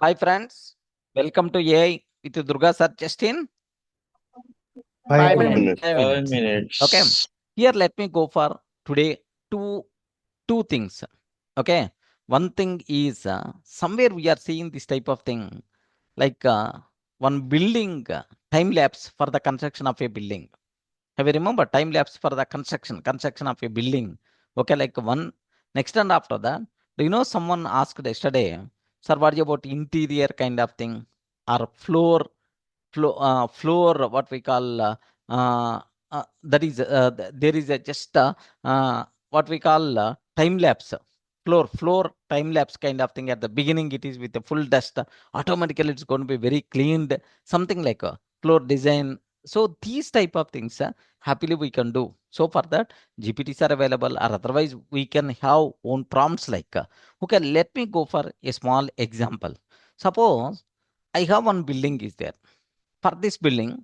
Hi friends, welcome to AI with Durga Sir. Just in 5 minutes. minutes. 5 minutes. Okay. Here, let me go for today two things. Okay. One thing is somewhere we are seeing this type of thing like one building time lapse for the construction of a building. Have you remember time lapse for the construction of a building? Okay, like one next and after that. Do you know someone asked yesterday, sir, what about interior kind of thing or floor what we call that is there is a just what we call time lapse floor time lapse kind of thing. At the beginning it is with the full dust, automatically it's going to be very cleaned, something like a floor design. So these type of things happily we can do. So for that gpts are available, or otherwise we can have own prompts like okay, let me go for a small example. Suppose I have one building is there. For this building,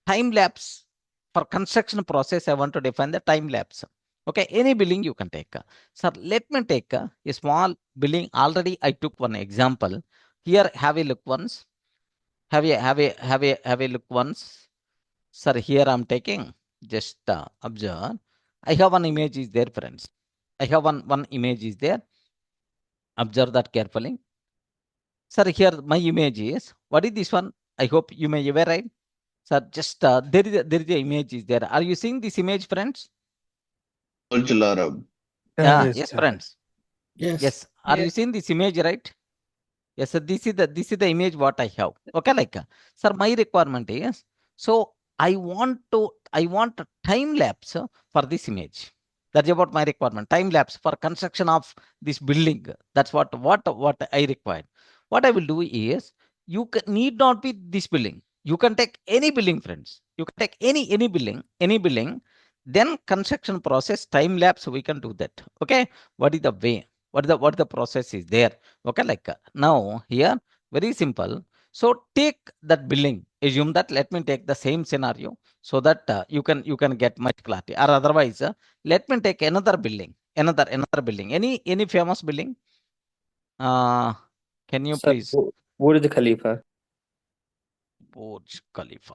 time lapse for construction process, I want to define the time lapse. Okay, any building you can take. Sir, let me take a small building. Already I took one example. Here, have a look once. Have a look once. Sir, here I'm taking. Just observe. I have one image is there, friends. I have one image is there. Observe that carefully. Sir, here my image is. What is this one? I hope you may aware, right? Sir, just there is a image is there. Are you seeing this image, friends? Arab. Yes, friends. Yes. Are you seeing this image, right? Yes, sir. This is the image what I have. Okay, like sir, my requirement is, so I want a time lapse for this image. That's about my requirement. Time lapse for construction of this building. That's what I require. What I will do is, need not be this building. You can take any building, friends. You can take any building. Then construction process time lapse we can do that. Okay, what is the way? What the process is there? Okay, like now here very simple. So take that building. Assume that. Let me take the same scenario so that you can get much clarity. Or otherwise, let me take another building. Another building. Any famous building? Can you Sir, please? Burj Khalifa. Burj Khalifa.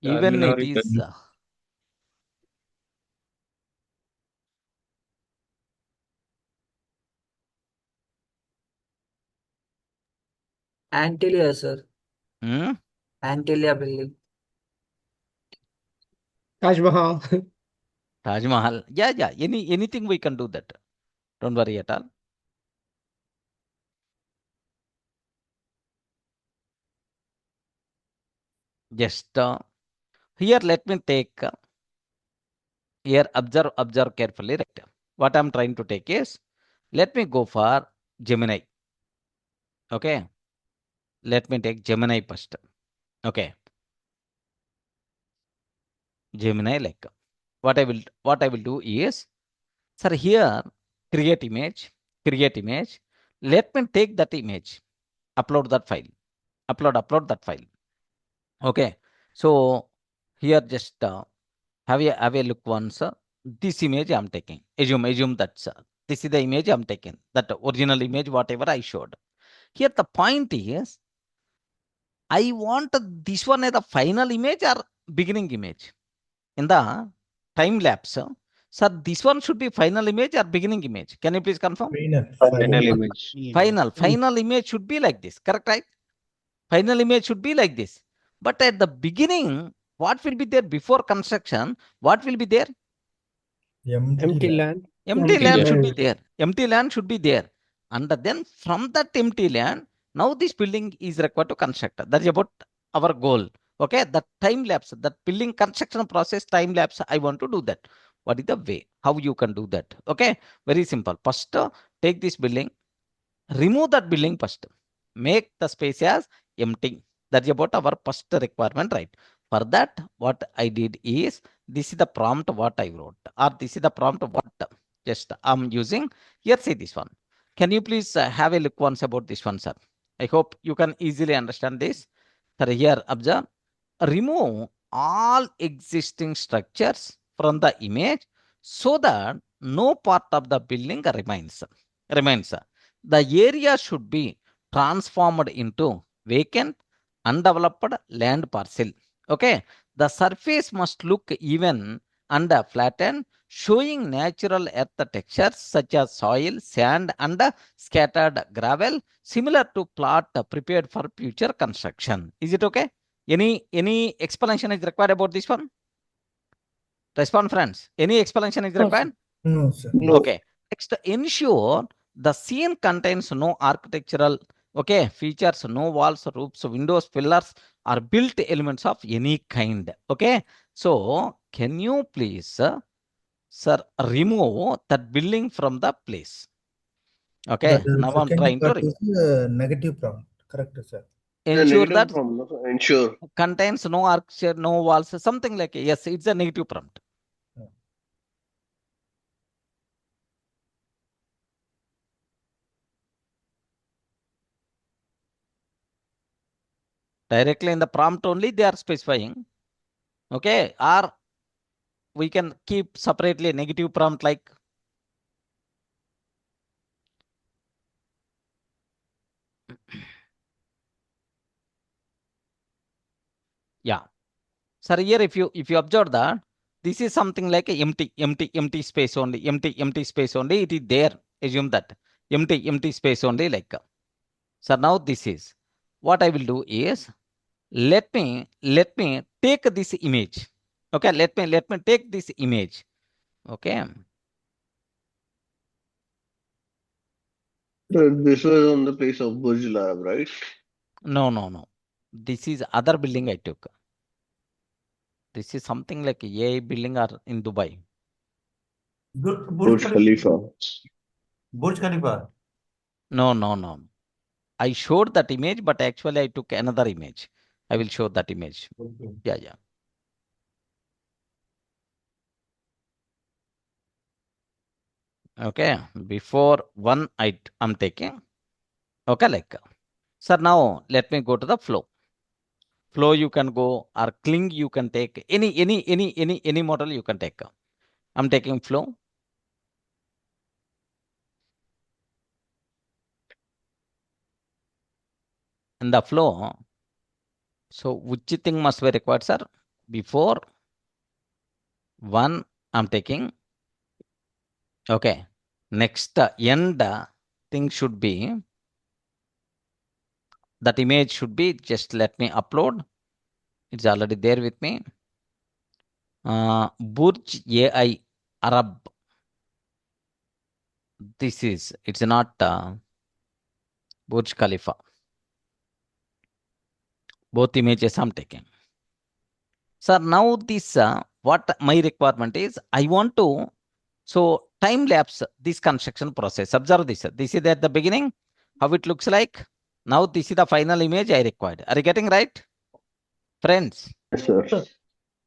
Even it is. Antilia, sir. Hmm? Antilia building. Taj Mahal. Taj Mahal. Yeah. Anything we can do that. Don't worry at all. Just here let me take. Here observe carefully. Right. What I'm trying to take is, let me go for Gemini. Okay. Let me take Gemini first. Okay. Gemini, like what I will do is, sir, here create image. Let me take that image, upload that file. Upload that file. Okay. So here just have a look once. This image I'm taking. Assume that this is the image I'm taking. That original image, whatever I showed. Here the point is, I want this one as the final image or beginning image in the time lapse. Sir, this one should be final image or beginning image. Can you please confirm? Final image. Final image should be like this. Correct, right? Final image should be like this. But at the beginning, what will be there before construction? What will be there? Empty land. Empty land should be there. Empty land should be there. And then from that empty land, now this building is required to construct. That is about our goal. Okay, the time lapse, that building construction process time lapse, I want to do that. What is the way? How you can do that? Okay, very simple. First, take this building, remove that building first. Make the space as empty. That's about our first requirement, right? For that, what I did is, this is the prompt what I wrote, or this is the prompt what just I'm using. Here, say this one. Can you please have a look once about this one, sir? I hope you can easily understand this. Sir, here, observe. Remove all existing structures from the image so that no part of the building remains. The area should be transformed into vacant, undeveloped land parcel. Okay, the surface must look even and flattened, showing natural earth textures such as soil, sand, and scattered gravel, similar to plot prepared for future construction. Is it okay? Any explanation is required about this one? Respond, friends. Any explanation is No, required? No, sir. No. Okay. Next, ensure the scene contains no architectural features, no walls, roofs, windows, pillars, or built elements of any kind. Okay. So, can you please, sir, remove that building from the place? Okay. The Now I'm second trying to part remove. is negative prompt. Correct, sir. Ensure negative that prompt, no, sir. Ensure. contains no architecture, no walls, something like yes, it's a negative prompt. Directly in the prompt only they are specifying. Okay, or we can keep separately a negative prompt like yeah. Sir, here if you observe that this is something like a empty space only, empty space only. It is there. Assume that empty space only like. So now this is what I will do is let me take this image. Okay, let me take this image. Okay. This was on the place of Burj Al Arab, right? No. This is other building I took. This is something like a building or in Dubai. Burj Khalifa. Burj Khalifa. No. I showed that image, but actually I took another image. I will show that image. Okay. Yeah. Okay. Before one I'm taking. Okay, like. Sir, now let me go to the flow. Flow you can go or cling you can take. Any model you can take. I'm taking flow. In the flow. So which thing must be required, sir? Before one I'm taking. Okay. Next end thing should be that image should be just let me upload. It's already there with me. Burj AI Arab. It's not Burj Khalifa. Both images I'm taking. Sir, now this what my requirement is, I want to time lapse this construction process. Observe this. This is at the beginning, how it looks like. Now this is the final image I required. Are you getting right? Friends. Yes, sir.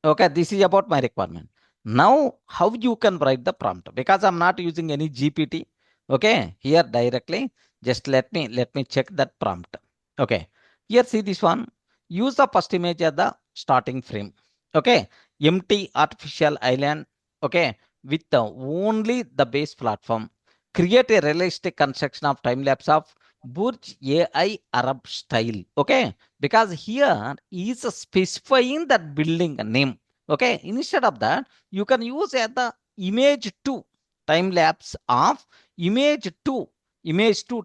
Okay, this is about my requirement. Now, how you can write the prompt? Because I'm not using any GPT. Okay, here directly, just let me check that prompt. Okay, here see this one. Use the first image as the starting frame. Okay, empty artificial island. Okay, with only the base platform. Create a realistic construction of time lapse of Burj AI Arab style. Okay, because here is specifying that building name. Okay, instead of that, you can use at the image 2 time lapse of image 2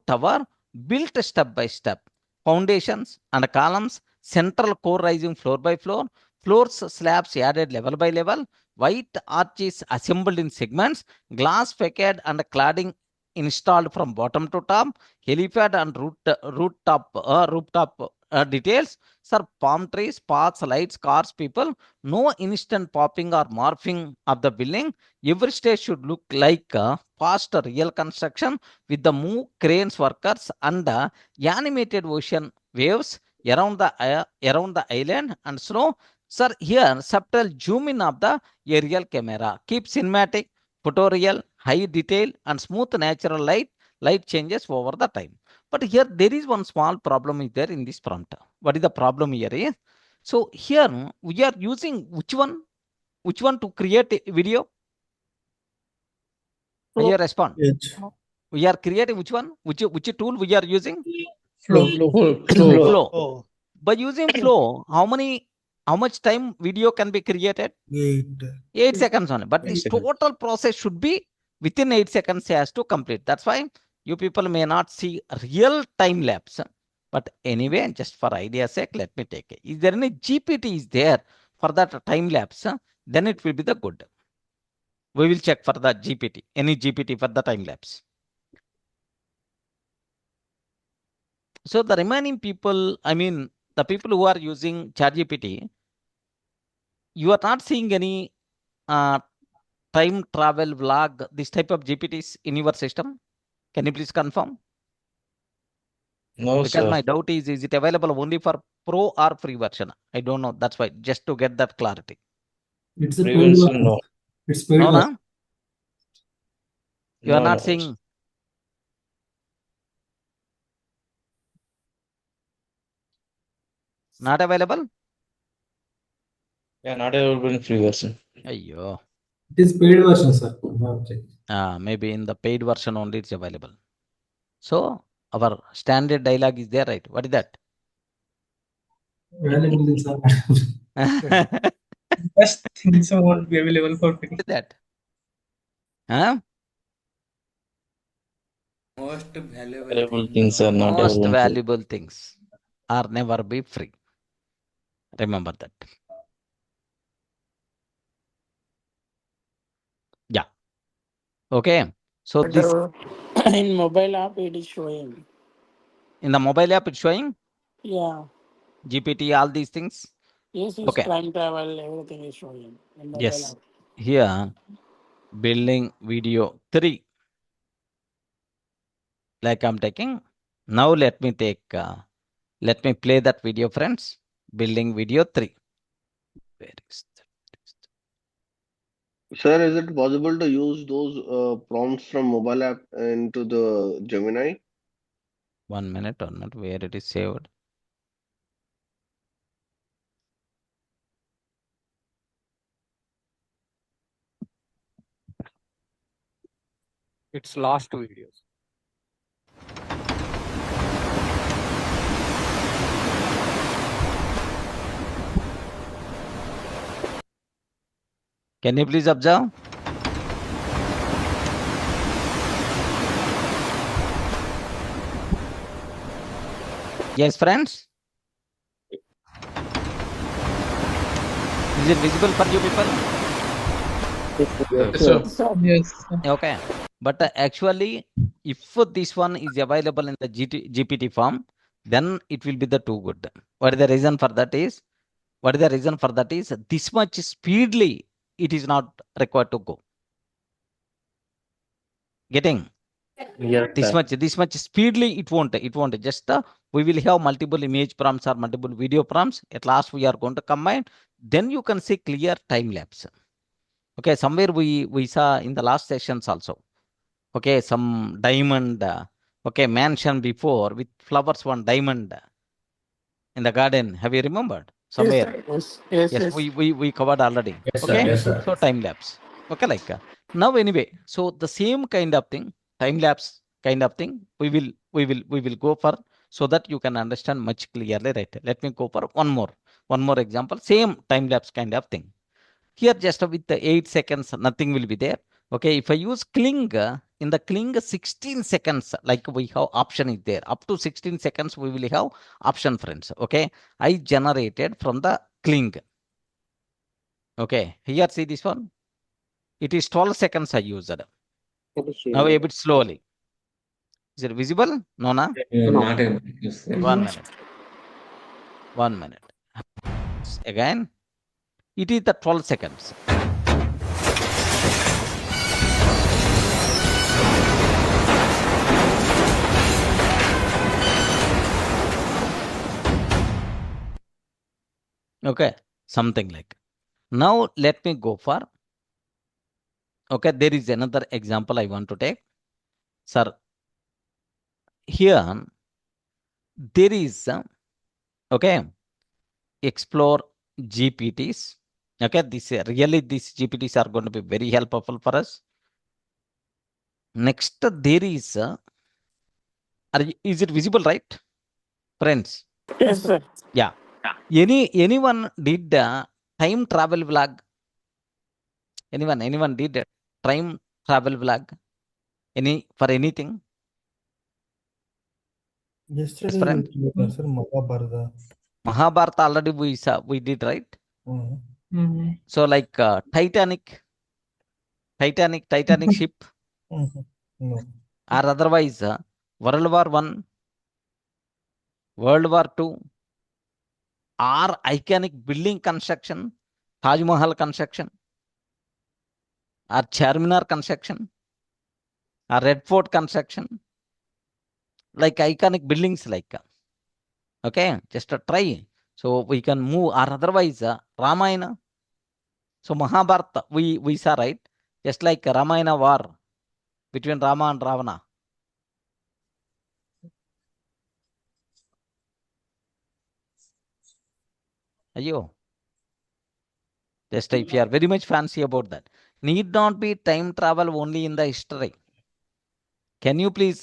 tower built step by step, foundations and columns, central core rising floor by floor, floors slabs added level by level, white arches assembled in segments, glass facade and cladding installed from bottom to top, helipad and rooftop details. Sir, palm trees, paths, lights, cars, people, no instant popping or morphing of the building. Every stage should look like fast real construction with the move cranes workers and animated ocean waves around the island and snow. Sir, here subtle zoom in of the aerial camera. Keep cinematic, photoreal, high detail and smooth natural light changes over the time. But here there is one small problem is there in this prompt. What is the problem here is? So here we are using which one to create a video? Will you respond? Yes. We are creating which one? Which tool we are using? Flow. Flow. Oh. By using flow, how much time video can be created? 8 seconds only. But this total process should be within 8 seconds has to complete. That's why you people may not see real time lapse. But anyway, just for idea's sake, let me take it. Is there any GPT is there for that time lapse? Then it will be the good. We will check for the GPT. Any GPT for the time lapse. So the remaining people, I mean, the people who are using ChatGPT, you are not seeing any time travel vlog, this type of GPTs in your system? Can you please confirm? No, Because sir. my doubt is it available only for pro or free version? I don't know. That's why, just to get that clarity. It's a paid Previously, version. no. It's paid No, version. no? You are No, not no. seeing? Not available? Yeah, not available in free version. Ayyo. It is paid version, sir. Maybe in the paid version only it's available. So our standard dialogue is there, right? What is that? Available, sir. What Best things won't be available for free. is that? Huh? Most valuable Valuable thing. things are not Most available. valuable things are never be free. Remember that. Yeah. Okay. So this In mobile app, it is showing. in the mobile app it's showing Yeah. GPT, all these things. Yes, it's Okay. time travel, everything is showing in mobile Yes. app. Here, building video 3. Like I'm taking. Now let me take. Let me play that video, friends. Building video 3. Where is that? Sir, is it possible to use those prompts from mobile app into the Gemini? 1 minute or not? Where it is saved? It's last videos. Can you please observe? Yes, friends. Is it visible for you people? Yes. Okay. But actually, if this one is available in the GPT form, then it will be the too good. What is the reason for that is? What is the reason for that is this much speedily it is not required to go. Getting? Yes, This much speedily it won't. Just we will have multiple image prompts or multiple video prompts. At last we are going to combine. Then you can see clear time lapse. Okay, somewhere we saw in the last sessions also. Okay, some diamond. Okay, mansion before with flowers, one diamond in the garden. Have you remembered? Somewhere. Yes, we covered already. Yes, Okay, sir. Yes, sir. so time lapse. Okay, like now anyway. So the same kind of thing, time lapse kind of thing, we will go for so that you can understand much clearly, right? Let me go for one more example. Same time lapse kind of thing. Here just with the 8 seconds, nothing will be there. Okay, if I use cling, in the cling 16 seconds, like we have option is there. Up to 16 seconds, we will have option, friends. Okay, I generated from the cling. Okay, here see this one. It is 12 seconds I used. Now a bit slowly. Is it visible? No, na? not able to use it. 1 minute. 1 minute. Again, it is the 12 seconds. Okay, something like. Now let me go for. Okay, there is another example I want to take. Sir, here there is okay, explore GPTs. Okay, this really these GPTs are going to be very helpful for us. Next, there is, is it visible, right, friends? Yes, sir. Yeah. Anyone did time travel vlog? Anyone did a time travel vlog? For anything? Yesterday, friend? sir, Mahabharata. Mahabharata already we did, right? So like Titanic ship, No. or otherwise World War I, World War II, or iconic building construction, Taj Mahal construction, or Charminar construction, or Red Fort construction, like iconic buildings like. Okay, just a try. So we can move, or otherwise Ramayana. So Mahabharata, we saw, right? Just like Ramayana war between Rama and Ravana. Ayyo. Just if you are very much fancy about that. Need not be time travel only in the history. Can you please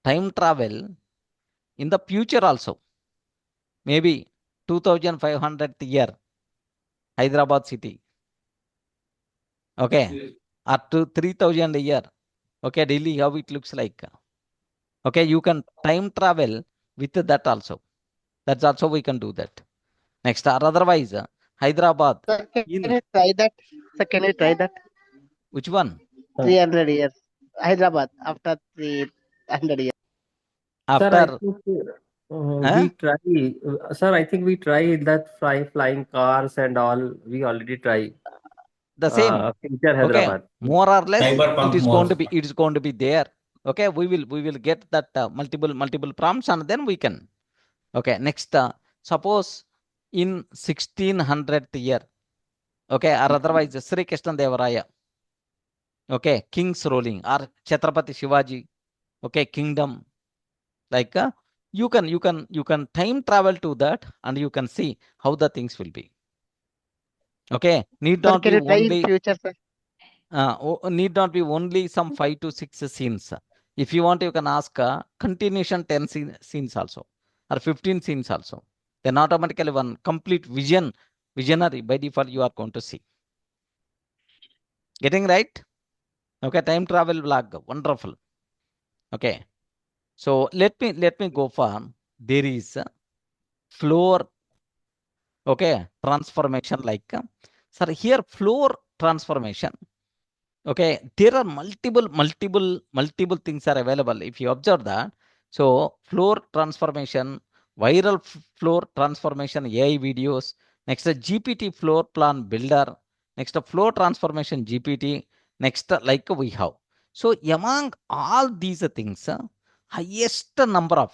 time travel in the future also? Maybe 2500th year, Hyderabad city. Okay. Up to 3000 a year. Okay, Delhi, how it looks like. Okay, you can time travel with that also. That's also we can do that. Next, or otherwise, Hyderabad. Sir, can you try that? Sir, can you try that? Which one? 300 years. Hyderabad after 300 years. Sir, I After, think huh? we try. Sir, I think we try that flying cars and all. We already try. The same. Future Okay, Hyderabad. more or less, Cyberpunk it is more. going to be, it is going to be there. Okay, we will get that multiple prompts, and then we can. Okay, next, suppose in 1600th year. Okay, or otherwise Sri Krishna Devaraya. Okay, kings ruling, or Chhatrapati Shivaji. Okay, kingdom. Like you can time travel to that, and you can see how the things will be. Okay, need Sir, not can be you try in only future, sir? need not be only some 5 to 6 scenes. If you want, you can ask continuation 10 scenes also, or 15 scenes also. Then automatically one complete visionary by default you are going to see. Getting right? Okay, time travel vlog, wonderful. Okay, so let me go for, there is floor. Okay, transformation like, sir, here floor transformation. Okay, there are multiple things are available. If you observe that, so floor transformation, viral floor transformation, AI videos. Next, GPT floor plan builder. Next, floor transformation GPT. Next, like we have. So among all these things, highest number of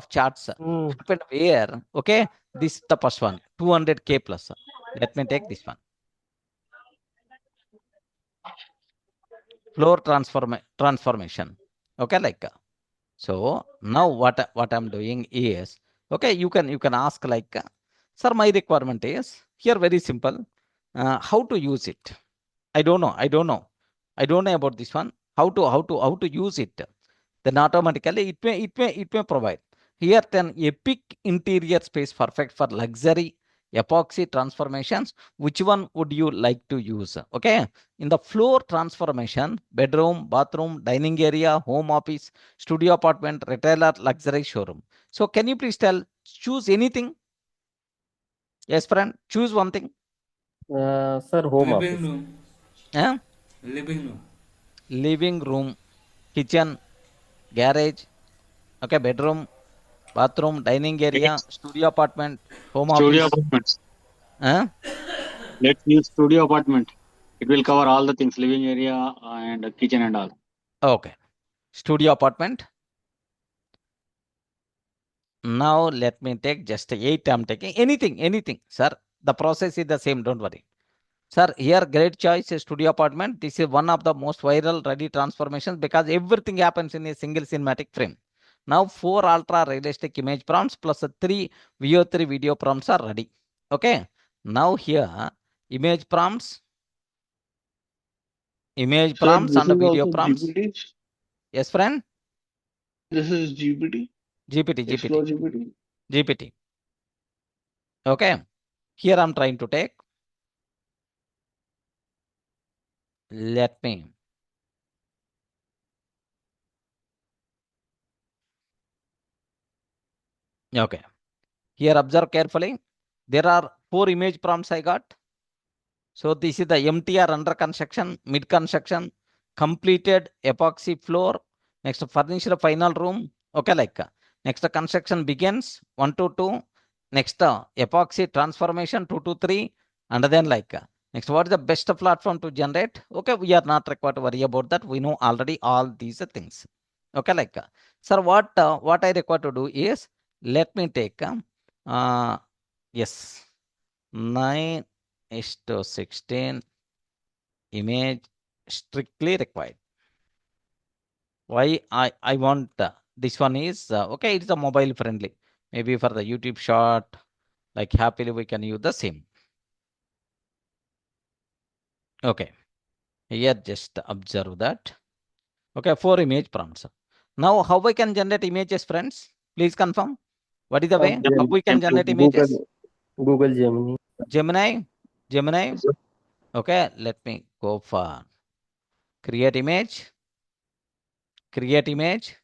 charts happened where? Okay, this the first one, 200K plus. Let me take this one. Floor transformation. Okay, like so now what I'm doing is, okay, you can ask like, sir, my requirement is here very simple. How to use it? I don't know about this one. How to use it? Then automatically it may provide here then epic interior space perfect for luxury epoxy transformations. Which one would you like to use? Okay, in the floor transformation, bedroom, bathroom, dining area, home office, studio apartment, retailer, luxury showroom. So can you please choose anything? Yes, friend, choose one thing. Sir, home Living office. room. Yeah? Living room. Living room, kitchen, garage, okay, bedroom, bathroom, dining area, studio apartment, home Studio office. apartments. Huh? Let's use studio apartment. It will cover all the things, living area and kitchen and all. Okay. Studio apartment. Now let me take just 8. I'm taking anything. Sir, the process is the same. Don't worry. Sir, here great choice is studio apartment. This is one of the most viral ready transformations because everything happens in a single cinematic frame. Now 4 ultra realistic image prompts plus 3 VO3 video prompts are ready. Okay. Now here image prompts. image Sir, prompts this and is video also prompts. GPT. Yes, friend? This is GPT. GPT. Explore GPT. GPT. Okay. Here I'm trying to take. Let me. Okay. Here observe carefully. There are 4 image prompts I got. So this is the MTR under construction, mid construction, completed epoxy floor, next furnished final room. Okay, like next construction begins 1 to 2, next epoxy transformation 2 to 3, and then like next what is the best platform to generate? Okay, we are not required to worry about that. We know already all these things. Okay, like sir, what I require to do is let me take yes 9:16 image strictly required. Why I want this one is okay, it's a mobile friendly. Maybe for the YouTube short, like happily we can use the same. Okay, here just observe that. Okay, 4 image prompts. Now how we can generate images, friends? Please confirm. What is the way how we can generate images? Google Gemini. Gemini. Okay, let me go for create image. Create image.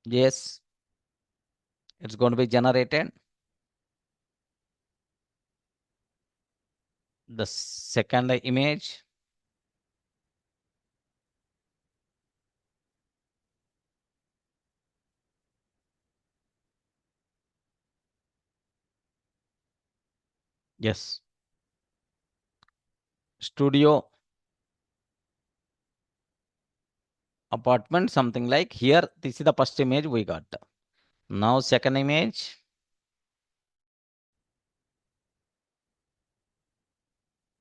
Yes, it's going to be generated. The second image. Yes. Studio apartment, something like here. This is the first image we got. Now second image.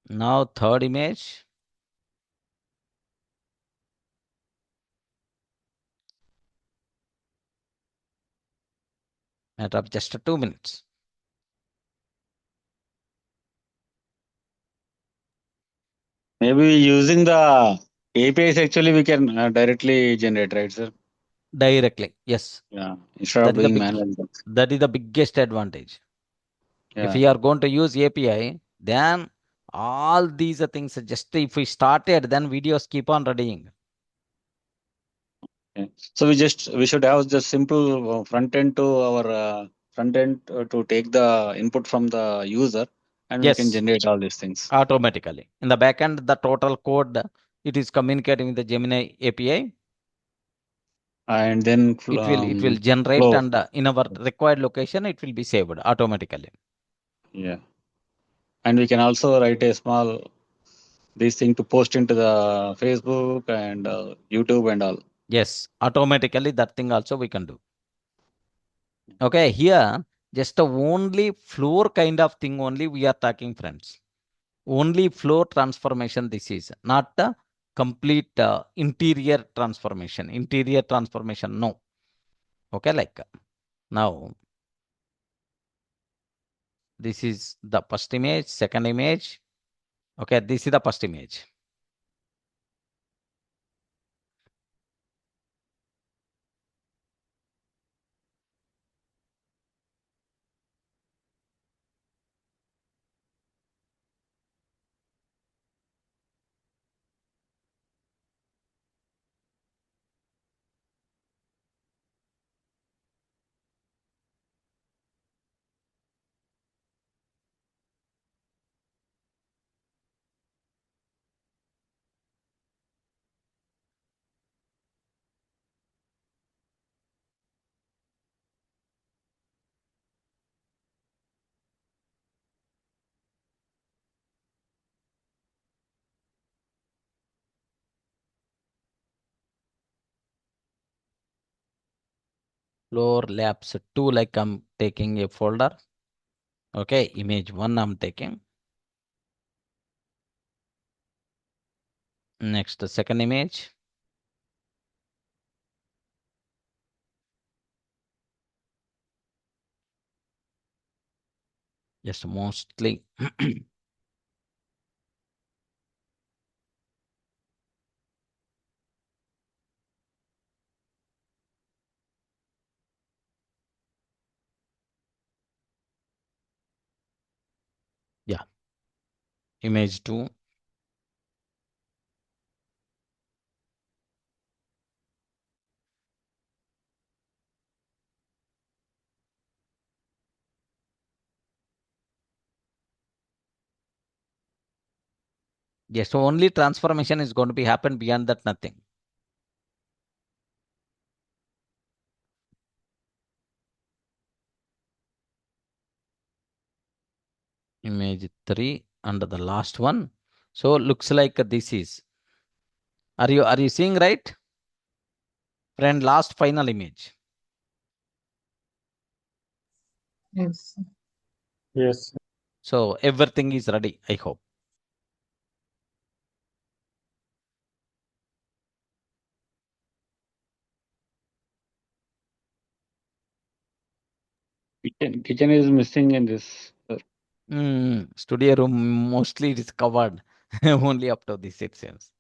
Now third image. Matter of just 2 minutes. Maybe using the APIs actually we can directly generate, right, sir? Directly. Yes. Yeah, instead That of is the doing big. manual. That is the biggest advantage. If Yeah. we are going to use API, then all these things just if we started, then videos keep on readying. Okay. So we should have just simple front end to our front end to take the input from the user, and we can Yes. generate all these things. Automatically. In the backend, the total code it is communicating with the Gemini API. And then It will generate flow. and in our required location it will be saved automatically. Yeah. And we can also write a small this thing to post into the Facebook and YouTube and all. Yes, automatically that thing also we can do. Okay, here just the only floor kind of thing only we are talking, friends. Only floor transformation this is, not the complete interior transformation. Interior transformation, no. Okay, like now this is the first image, second image. Okay, this is the first image. Floor labs 2, like I'm taking a folder. Okay, image 1 I'm taking. Next, the second image. Yes, mostly. Yeah, image 2. Yes, so only transformation is going to be happen, beyond that nothing. Image 3 and the last one. So looks like this is. Are you seeing right? Friend, last final image. Yes. Yes. So everything is ready, I hope. Kitchen is missing in this. Studio room mostly it is covered. Only up to this it seems.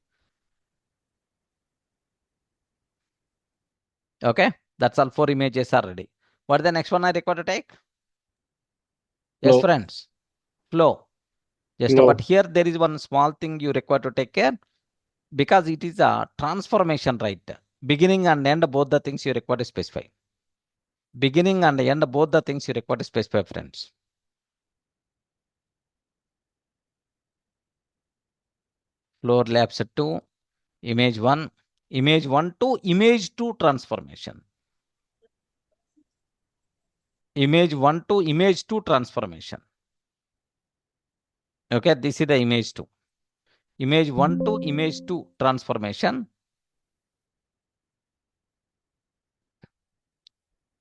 Okay, that's all 4 images are ready. What is the next one I require to take? Yes, Flow. friends. Flow. Just Flow. but here there is one small thing you require to take care, because it is a transformation, right? Beginning and end, both the things you require to specify. Beginning and end, both the things you require to specify, friends. Floor labs 2, image 1, image 1 to image 2 transformation. Image 1 to image 2 transformation. Okay, this is the image 2. Image 1 to image 2 transformation.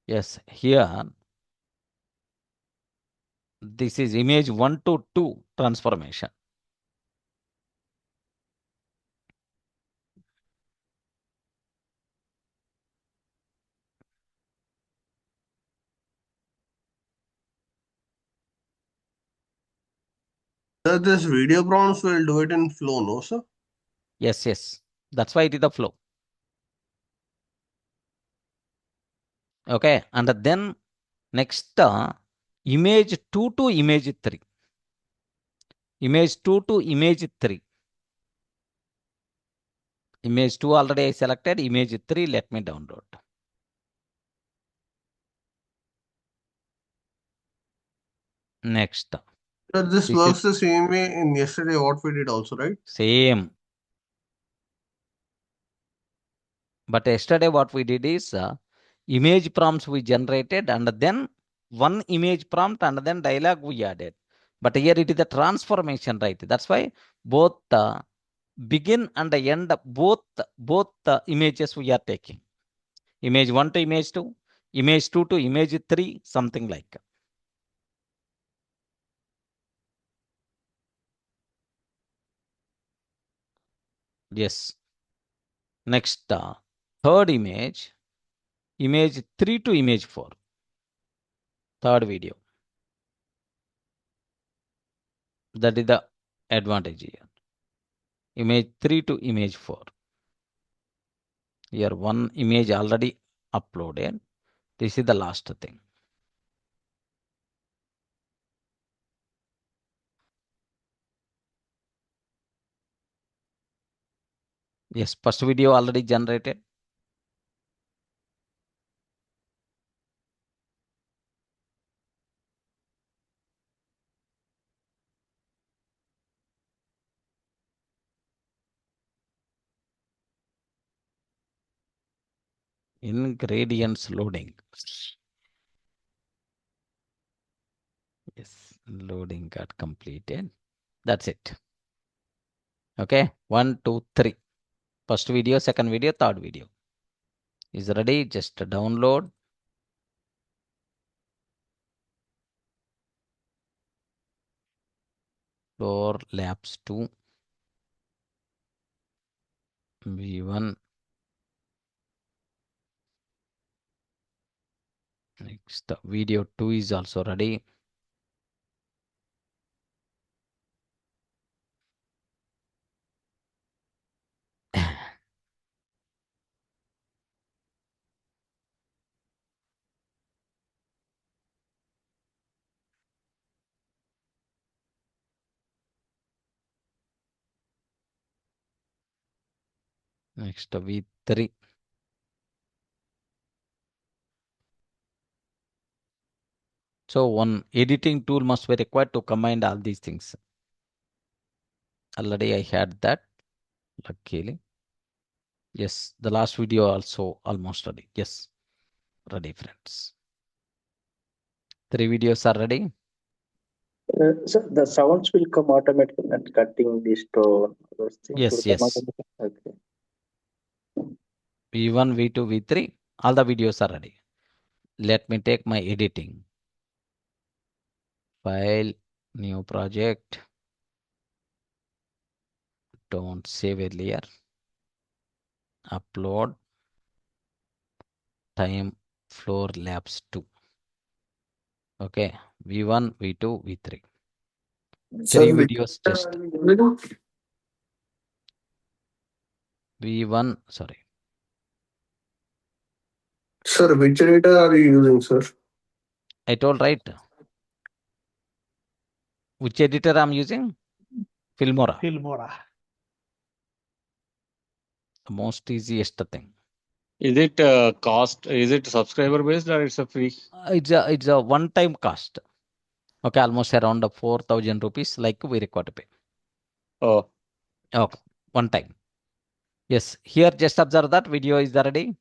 Yes, here this is image 1 to 2 transformation. Sir, this video prompts will do it in flow, no, sir? Yes, yes. That's why it is the flow. Okay, and then next image 2 to image 3. Image 2 to image 3. Image 2 already I selected. Image 3, let me download. Next. Sir, this This works is the same way in yesterday what we did also, right? same. But yesterday what we did is image prompts we generated, and then one image prompt and then dialogue we added. But here it is the transformation, right? That's why both begin and end, both images we are taking. Image 1 to image 2, image 2 to image 3, something like. Yes. Next, third image, image 3 to image 4. Third video. That is the advantage here. Image 3 to image 4. Here one image already uploaded. This is the last thing. Yes, first video already generated. Ingredients loading. Yes, loading got completed. That's it. Okay, 1, 2, 3. First video, second video, third video is ready. Just download. Floor labs 2. V1. Next, video 2 is also ready. Next V3. So one editing tool must be required to combine all these things. Already I had that, luckily. Yes, the last video also almost ready. Yes, ready, friends. 3 videos are ready. So the sounds will come automatically and cutting the stone, those things will Yes, come yes. automatically. Okay. V1, V2, V3, all the videos are ready. Let me take my editing. File, new project. Don't save earlier. Upload. Time floor labs 2. Okay, V1, V2, V3. 3 videos just. V1, sorry. Sir, which editor are you using, sir? I told right. Which editor I'm using? Filmora. The most easiest thing. Is it cost? Is it subscriber based or it's a free? It's a one-time cost. Okay, almost around 4,000 rupees, like we require to pay. Oh, Okay, one time. Yes, here just observe that video is ready.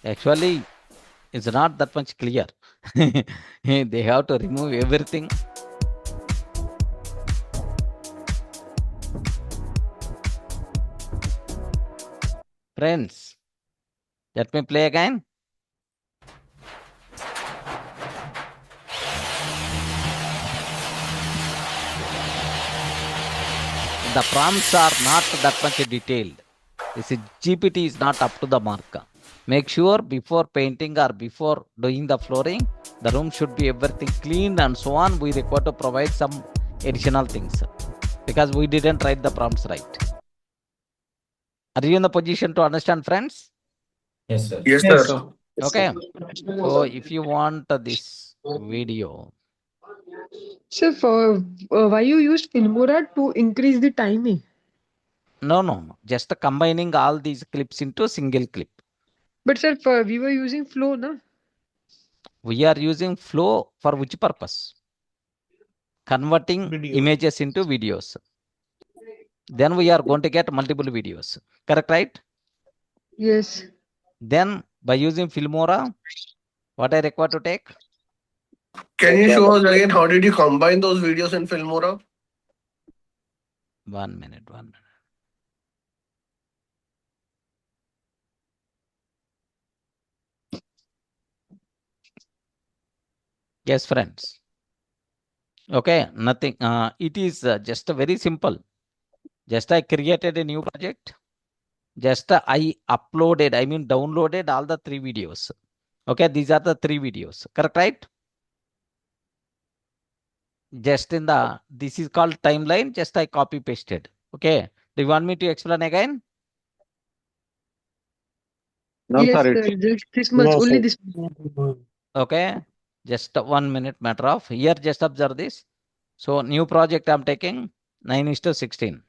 Actually, it's not that much clear. They have to remove everything. Friends, let me play again. The prompts are not that much detailed. This GPT is not up to the mark. Make sure before painting or before doing the flooring, the room should be everything clean and so on. We require to provide some additional things because we didn't write the prompts right. Are you in the position to understand, friends? Yes, sir. Yes, Yes, sir. sir. Okay. So if you want this video, Sir, why you used Filmora to increase the timing? no, just combining all these clips into a single clip. But sir, we were using Flow, na? We are using Flow for which purpose? Converting images into videos. Then we are going to get multiple videos. Correct, right? Yes. Then by using Filmora, what I require to take? Can you show us again how did you combine those videos in Filmora? 1 minute, 1 minute. Yes, friends. Okay, nothing. It is just very simple. Just I created a new project. Just I uploaded, I mean downloaded all the 3 videos. Okay, these are the 3 videos. Correct, right? Just in the, this is called timeline. Just I copy pasted. Okay. Do you want me to explain again? no, Yes, sir. sir. Just this much. No, Only sir. this. Okay. Just 1 minute matter of here. Just observe this. So new project I'm taking 9:16.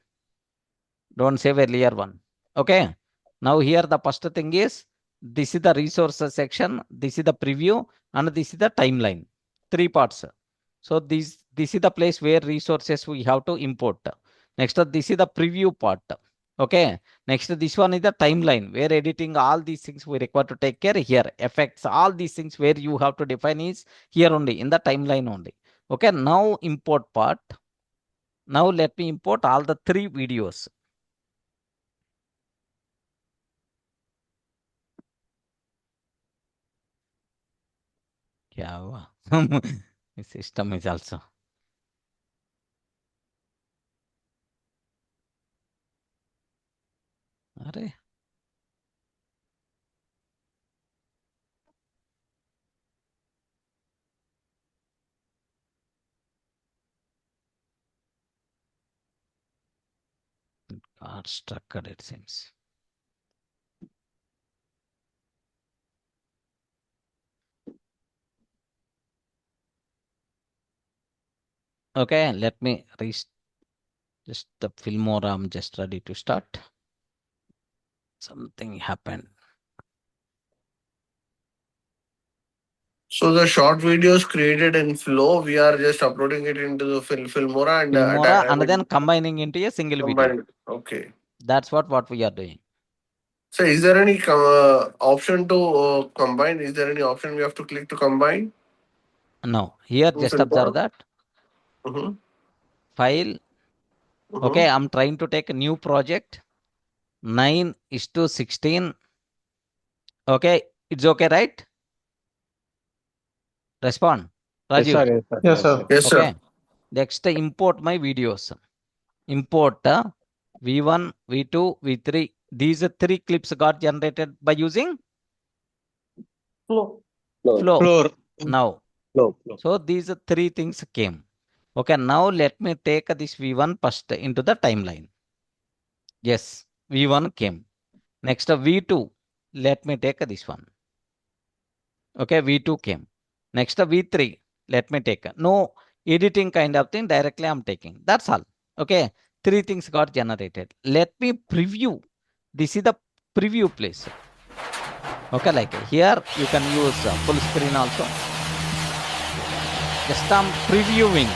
Don't save earlier one. Okay. Now here the first thing is this is the resources section. This is the preview and this is the timeline. 3 parts. So this is the place where resources we have to import. Next, this is the preview part. Okay. Next, this one is the timeline where editing all these things we require to take care here. Effects, all these things where you have to define is here only in the timeline only. Okay. Now import part. Now let me import all the 3 videos. Yeah. The system is also. Array. Got struck, it seems. Okay, let me just the Filmora. I'm just ready to start. Something happened. So the short videos created in Flow, we are just uploading it into the Filmora and Filmora and then combining into a single video. Okay. That's what we are doing. So is there any option to combine? Is there any option we have to click to combine? No, here just observe that. File. Okay, I'm trying to take a new project. 9:16. Okay, it's okay, right? Respond. Raju. Yes, sir. Yes, sir. Yes, sir. Okay. Next, import my videos. Import V1, V2, V3. These 3 clips got generated by using Flow. Flow. Now. Flow. So these 3 things came. Okay, now let me take this V1 first into the timeline. Yes, V1 came. Next, V2. Let me take this one. Okay, V2 came. Next, V3. Let me take. No editing kind of thing. Directly I'm taking. That's all. Okay, 3 things got generated. Let me preview. This is the preview place. Okay, like here you can use full screen also. Just I'm previewing.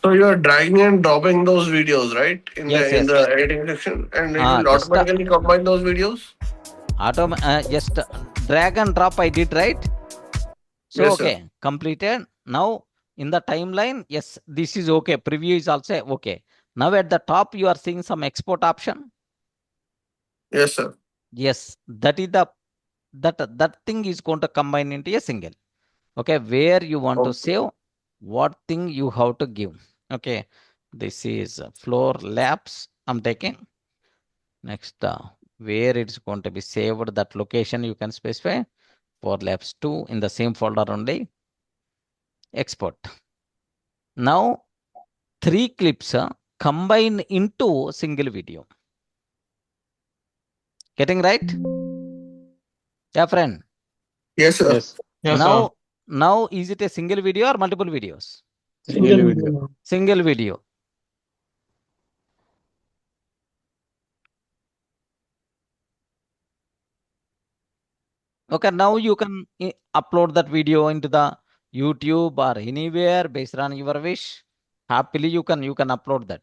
So you are dragging and dropping those videos, right? In Yes, the editing section, and it will just automatically combine those videos. Just drag and drop I did, right? So Yes, okay, sir. completed. Now in the timeline, yes, this is okay. Preview is also okay. Now at the top you are seeing some export option. Yes, sir. Yes, that is the that thing is going to combine into a single. Okay, where you want to save, what thing you have to give. Okay, this is floor labs. I'm taking. Next, where it's going to be saved, that location you can specify. For labs 2 in the same folder only. Export. Now 3 clips combine into single video. Getting right? Yeah, friend. Yes, sir. Yes, Now is it a single video or multiple videos? Single video. Single video. Okay, now you can upload that video into the YouTube or anywhere based on your wish. Happily you can upload that.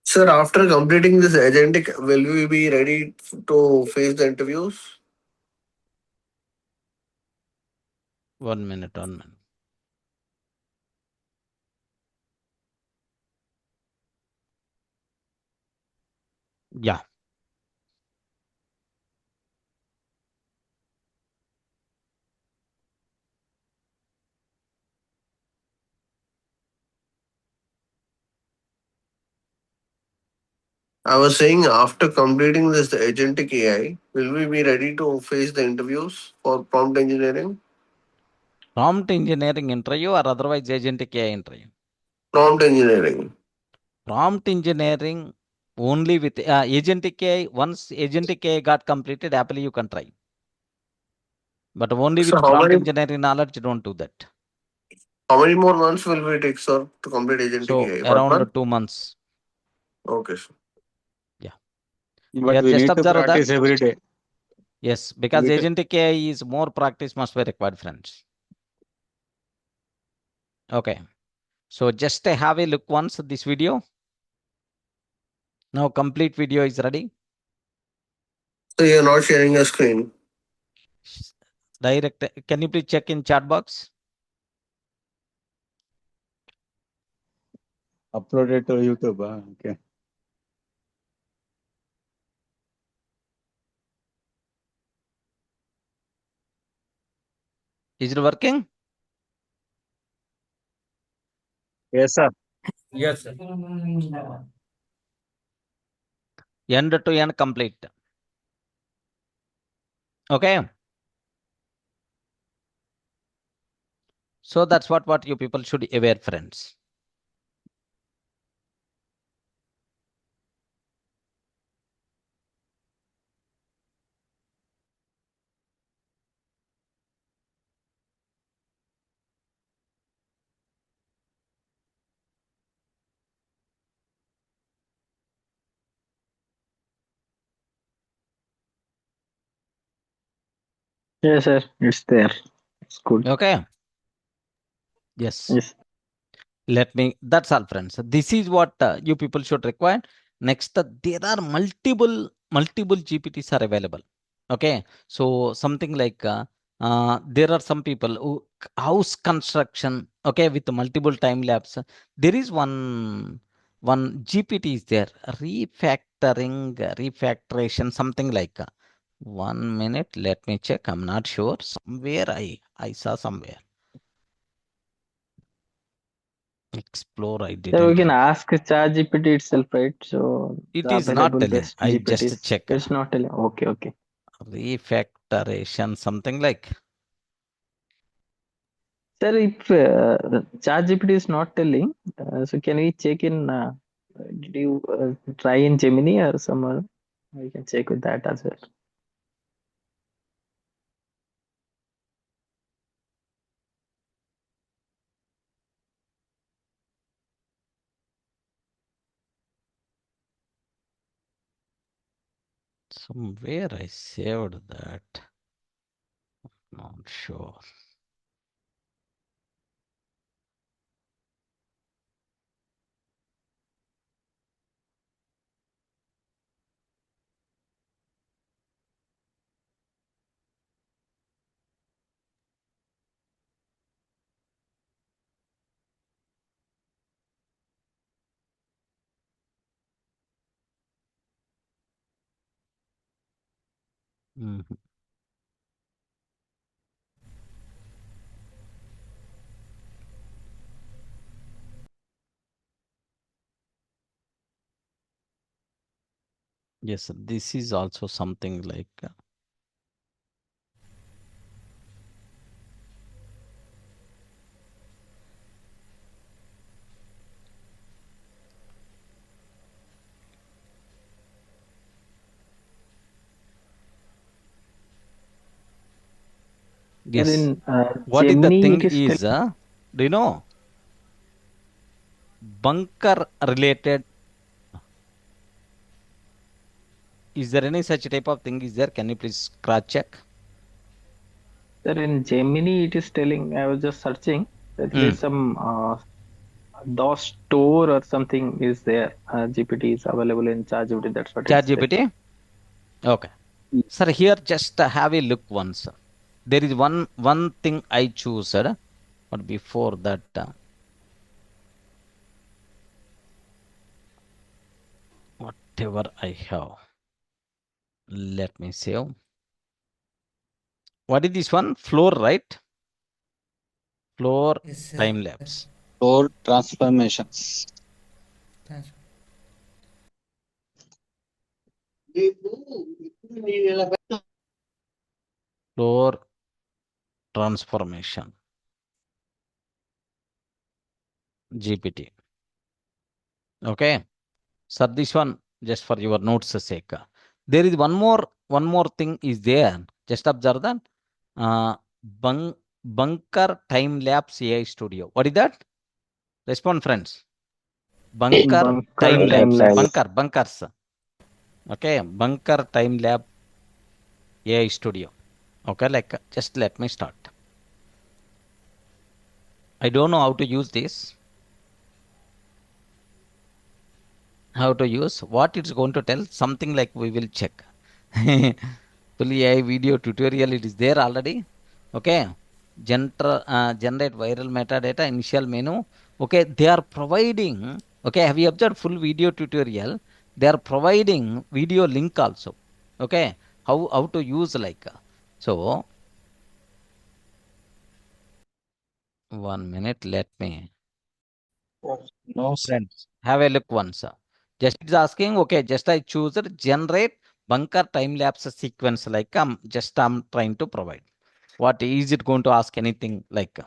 Sir, after completing this agentic, will we be ready to face the interviews? 1 minute. Yeah. I was saying after completing this agentic AI, will we be ready to face the interviews for prompt engineering? Prompt engineering interview or otherwise agentic AI interview? Prompt engineering. Prompt engineering only with agentic AI. Once agentic AI got completed, happily you can try. But only So with prompt engineering knowledge, don't do that. How many more months will we take, sir, to complete agentic So AI? around 2 months. Okay, sir. Yeah. But we just need to observe practice every day. Yes, because agentic AI is more practice must be required, friends. Okay. So just have a look once at this video. Now complete video is ready. So you're not sharing your screen. Direct. Can you please check in chat box? Uploaded to YouTube. Okay. . Is it working? Yes, sir. Yes, sir. End to end complete. Okay. So that's what you people should aware, friends. Yes, sir. It's there. It's good. Okay. Yes. Yes. Let me, that's all, friends. This is what you people should require. Next, there are multiple GPTs are available. Okay. So something like there are some people who house construction, okay, with multiple time lapse. There is one GPT is there, refactoration, something like 1 minute. Let me check. I'm not sure. Somewhere I saw somewhere. Explore, I So we didn't. can ask ChatGPT itself, right? So It the is not available telling. best I GPTs. just check. It's not telling. Okay, okay. Refactoration, something like. Sir, if ChatGPT is not telling, so can we check in? Did you try in Gemini or somewhere? We can check with that as well. Somewhere I saved that. Not sure. Mhm. Yes, this is also something like. Yes. In What is the Gemini, thing it is is, do you know? Bunker related. Is there any such type of thing is there? Can you please cross check? Sir, in Gemini, it is telling. I was just searching that there is some DOS store or something is there. GPT is available in ChatGPT. That's what it said. ChatGPT? Okay. Sir, here just have a look once. There is one thing I choose, but before that, whatever I have, let me save. What is this one? Floor, right? Floor time lapse. Floor transformations. Floor transformation. GPT. Okay. Sir, this one just for your notes sake. There is one more thing is there. Just observe that. Bunker time lapse AI studio. What is that? Respond, friends. Bunker time lapse. Bunkers. Okay. Bunker time lab AI studio. Okay. Like just let me start. I don't know how to use this. How to use what it's going to tell, something like we will check. Full AI video tutorial, it is there already. Okay. Generate viral metadata, initial menu. Okay. They are providing, okay, have you observed full video tutorial? They are providing video link also. Okay. How to use like. So 1 minute, let me. No, Friends, have a look once. Just it's asking, okay, just I choose it, generate bunker time lapse sequence like I'm trying to provide. What is it going to ask anything like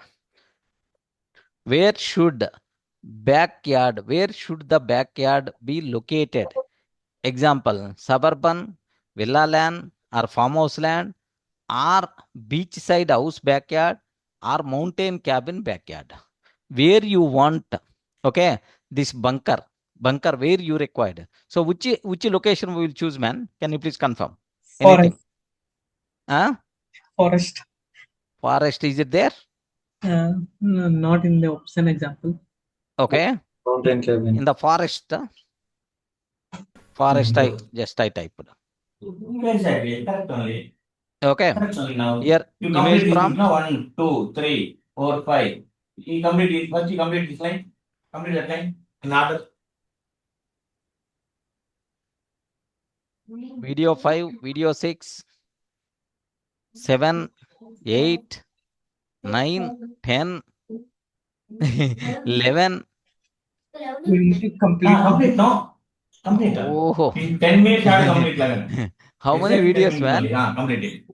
where should the backyard be located? Example, suburban, villa land or farmhouse land or beachside house backyard or mountain cabin backyard. Where you want, okay, this bunker where you required. So which location we will choose, man? Can you please confirm? Anything? Forest. Forest, is it there? Not in the option example. Okay. Mountain cabin. In the forest, I typed. Exactly, correct only. Okay. Correct only now. Here, You image complete this, prompt. no, 1, 2, 3, 4, 5. You complete it. First you complete this line. Complete that line in order. Video 5, video 6, 7, 8, 9, 10, 11. We need to complete. Complete, no. Complete. Oh. In 10 minutes, you have to complete 11. How many Exactly 10 videos, minutes man? only. Complete it.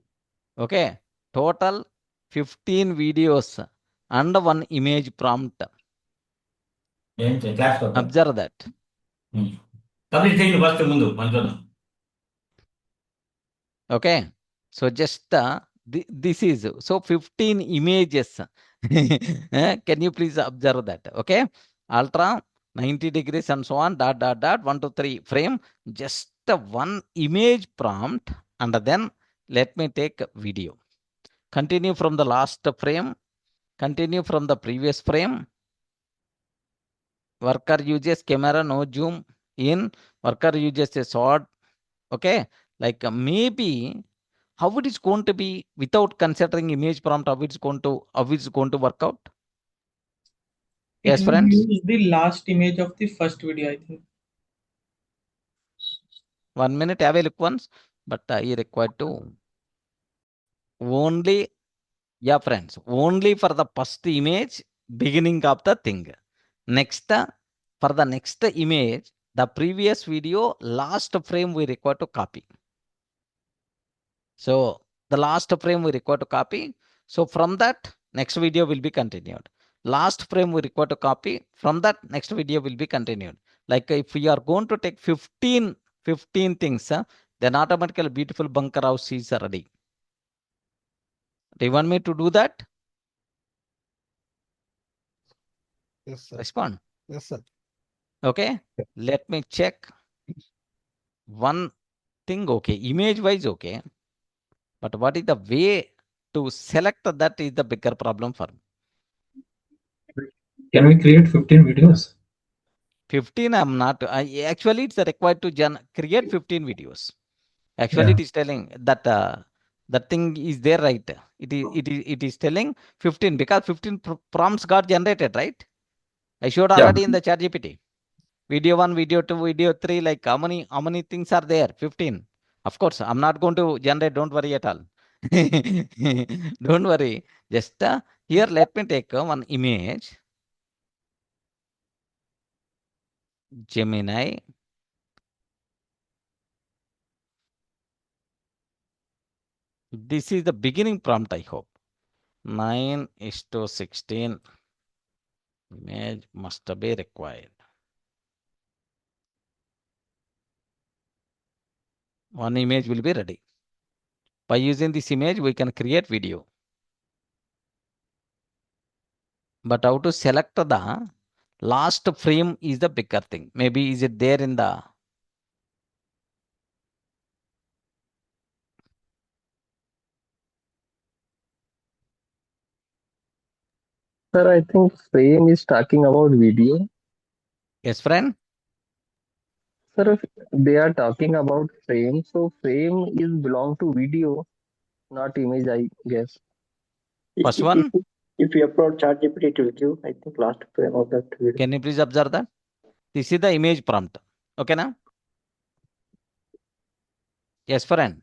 Okay. Total 15 videos and one image prompt. Class Observe that. Complete చేయండి first ముందు మనం చూద్దాం. Okay. So just this is so 15 images. Can you please observe that? Okay. Ultra 90 degrees and so on, dot 1 to 3 frame, just one image prompt, and then let me take video. Continue from the last frame, continue from the previous frame. Worker uses camera, no zoom in. Worker uses a sword. Okay. Like maybe how it is going to be without considering image prompt, how it's going to work out? Yes, friends. Use the last image of the first video, I think. 1 minute, have a look once, but I required to only, yeah, friends, only for the first image, beginning of the thing. Next, for the next image, the previous video, last frame we require to copy. So the last frame we require to copy. So from that, next video will be continued. Last frame we require to copy. From that, next video will be continued. Like if we are going to take 15 things, then automatically beautiful bunker house is ready. Do you want me to do that? Yes, sir. Respond. Yes, sir. Okay. Let me check one thing. Okay. Image wise, okay. But what is the way to select that is the bigger problem for me. Can we create 15 videos? 15, I'm not. Actually, it's required to create 15 videos. Actually, Yeah. it is telling that that thing is there, right? It is telling 15 because 15 prompts got generated, right? I showed already in the ChatGPT. Video 1, video 2, video 3. Like how many things are there? 15. Of course, I'm not going to generate. Don't worry at all. Don't worry. Just here, let me take one image. Gemini. This is the beginning prompt, I hope. 9:16 image must be required. One image will be ready. By using this image, we can create video. But how to select the last frame is the bigger thing. Maybe is it there in the Sir, I think frame is talking about video. Yes, friend? Sir, if they are talking about frame, so frame is belong to video, not image, I guess. First one? If you upload ChatGPT, it will give, I think, last frame of that video. Can you please observe that? This is the image prompt. Okay, now? Yes, friend.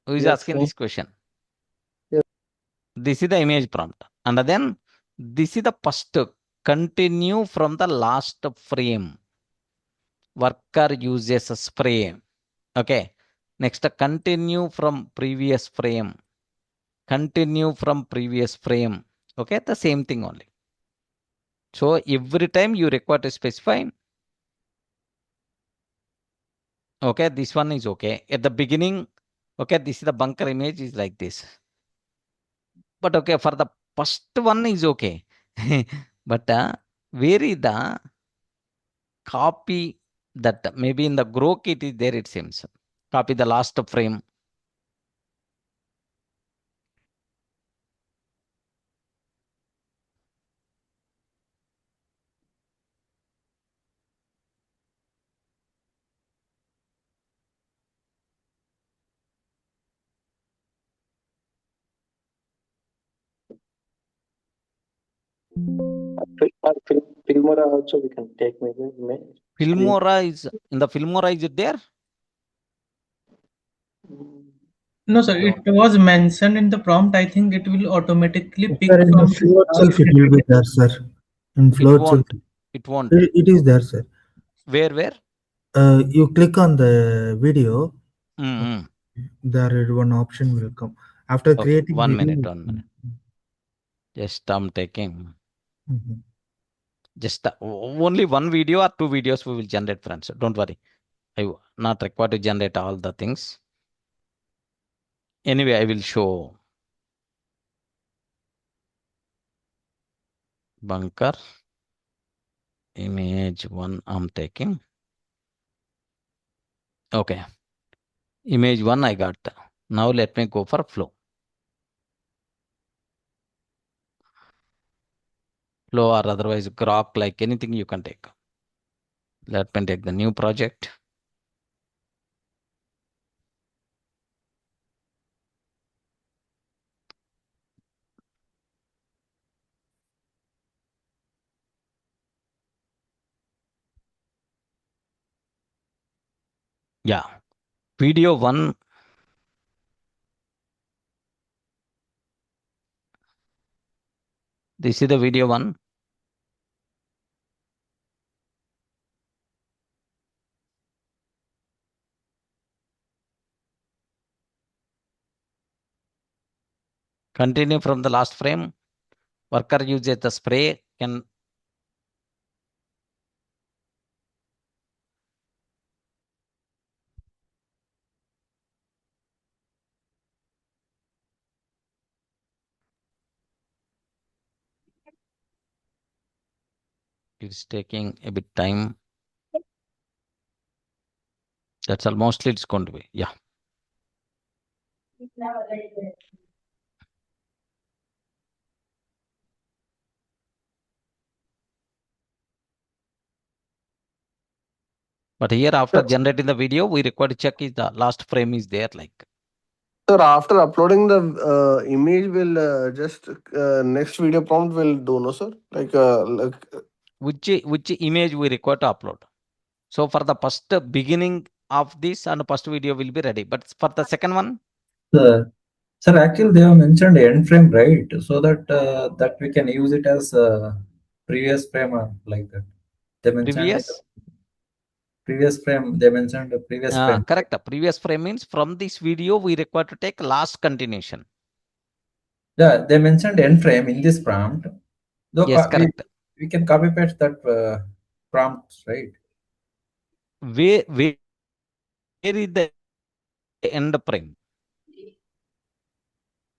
Who is Yes, asking sir. this question? Yes. This is the image prompt. And then this is the first. Continue from the last frame. Worker uses a spray. Okay. Next, continue from previous frame. Continue from previous frame. Okay, the same thing only. So every time you require to specify. Okay, this one is okay. At the beginning, okay, this is the bunker image is like this. But okay, for the first one is okay. But where is the copy that maybe in the grow kit is there it seems. Copy the last frame. Filmora also we can take maybe. Filmora is in the Filmora, is it there? No, sir. It was mentioned in the prompt. I think it will automatically pick Sir, in the from flow itself, it will be there, sir. In flow itself, It won't. it is there, sir. Where? You click on the video. Mm-hmm. There one option will come after Okay, creating. one video, minute. Just I'm taking. Mhm. Just only one video or two videos we will generate, friends. Don't worry. I not required to generate all the things. Anyway, I will show bunker image one I'm taking. Okay. Image one I got. Now let me go for flow. Flow or otherwise grok, like anything you can take. Let me take the new project. Yeah. Video one. This is the video one. Continue from the last frame. Worker uses the spray. Can it's taking a bit time. That's almost it's going to be. Yeah. But here after generating the video, we require to check if the last frame is there. Like. Sir, after uploading the image, will just next video prompt will do, no, sir? Like which image we require to upload. So for the first beginning of this and first video will be ready. But for the second one, Sir, actually they have mentioned end frame, right? So that that we can use it as previous frame or like that. They mentioned previous frame. They mentioned the previous frame. Correct. Previous frame means from this video we require to take last continuation. Yeah, they mentioned end frame in this prompt. Though yes, correct. We can copy paste that prompt, right? Where is the end frame?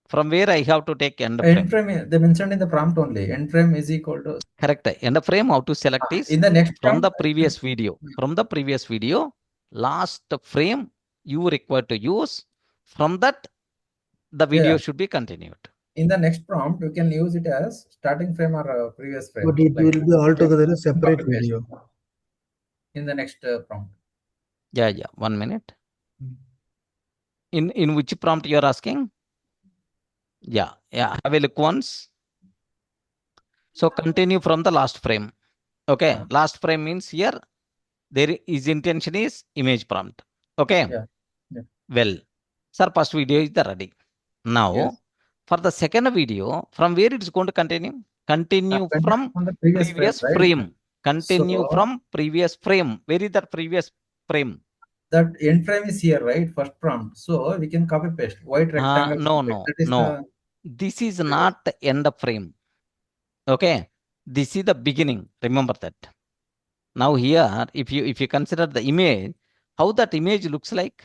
From where I have to take end frame? End frame, they mentioned in the prompt only. End frame is equal to. Correct. End frame, how to select is in the next from prompt, the previous video. From the previous video, last frame you require to use. From that, the video should be continued. In the next prompt, you can use it as starting frame or previous frame. But it will be altogether a separate video. In the next prompt. Yeah. 1 minute. In which prompt you are asking? Yeah. Have a look once. So continue from the last frame. Okay. Last frame means here there is intention is image prompt. Okay. Yeah. Well, sir, first video is the ready. Now For the second video, from where it is going to continue? Continue from the previous previous frame, right? frame. Continue So from previous frame. Where is that previous frame? that end frame is here, right? First prompt. So we can copy paste white rectangle. No. This is not the end of frame. Okay. This is the beginning. Remember that. Now here, if you consider the image, how that image looks like?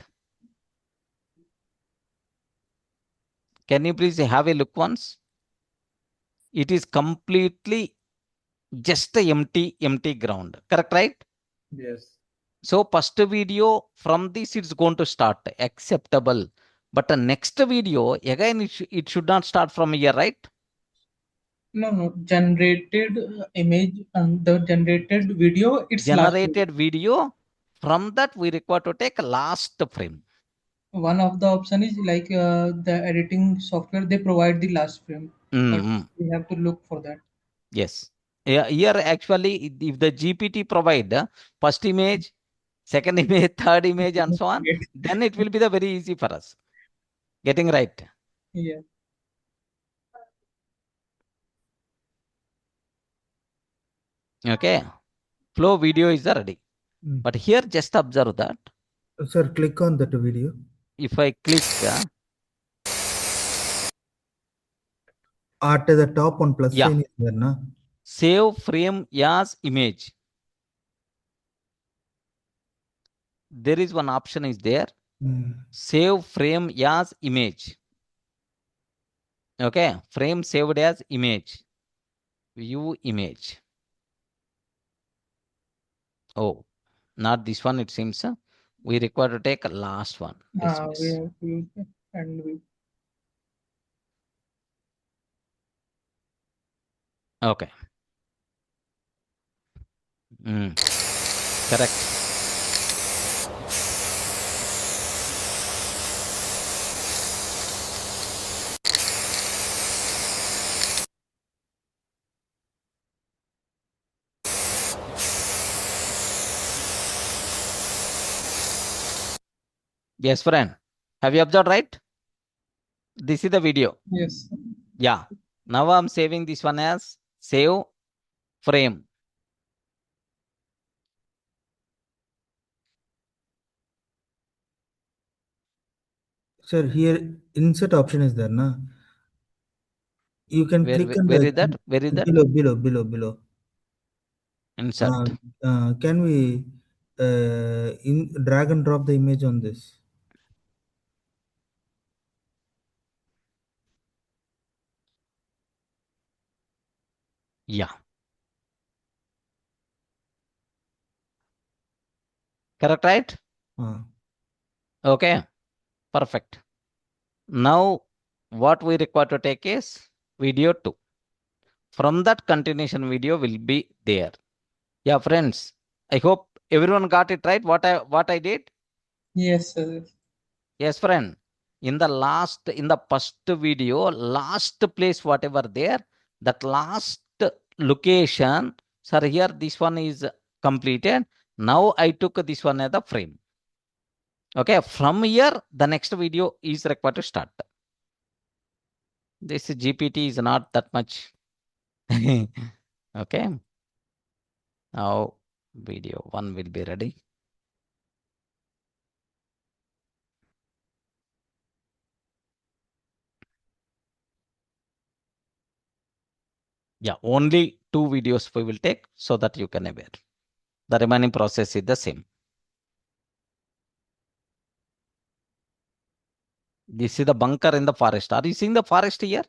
Can you please have a look once? It is completely just a empty ground. Correct, right? Yes. So first video from this it's going to start acceptable. But the next video again it should not start from here, right? No. Generated image and the generated video. It's generated video. From that we require to take last frame. One of the option is like the editing software, they provide the last frame, but we have to look for that. Yes. Yeah, here actually if the GPT provide first image, second image, third image and so on, then it will be the very easy for us. Getting right? Yeah. Okay. Flow video is ready. But here just observe that. Sir, click on that video. If I click at the top one plus sign is there, na? Save frame as image. There is one option is there. Save frame as image. Okay, frame saved as image. View image. Oh, not this one, it seems. We require to take last one. We have to use it and we. Okay. Correct. Yes, friend. Have you observed, right? This is the video. Yes. Yeah. Now I'm saving this one as save frame. Sir, here insert option is there, na? You can click on where is that? Where is that? Below. Insert. Can we drag and drop the image on this? Yeah. Correct, right? Okay. Perfect. Now, what we require to take is video 2. From that continuation video will be there. Yeah, friends. I hope everyone got it right. What I did? Yes, sir. Yes, friend. In the first video, last place, whatever there, that last location, sir, here this one is completed. Now I took this one as the frame. Okay, from here, the next video is required to start. This GPT is not that much. Okay. Now video 1 will be ready. Yeah, only 2 videos we will take so that you can aware. The remaining process is the same. This is the bunker in the forest. Are you seeing the forest here?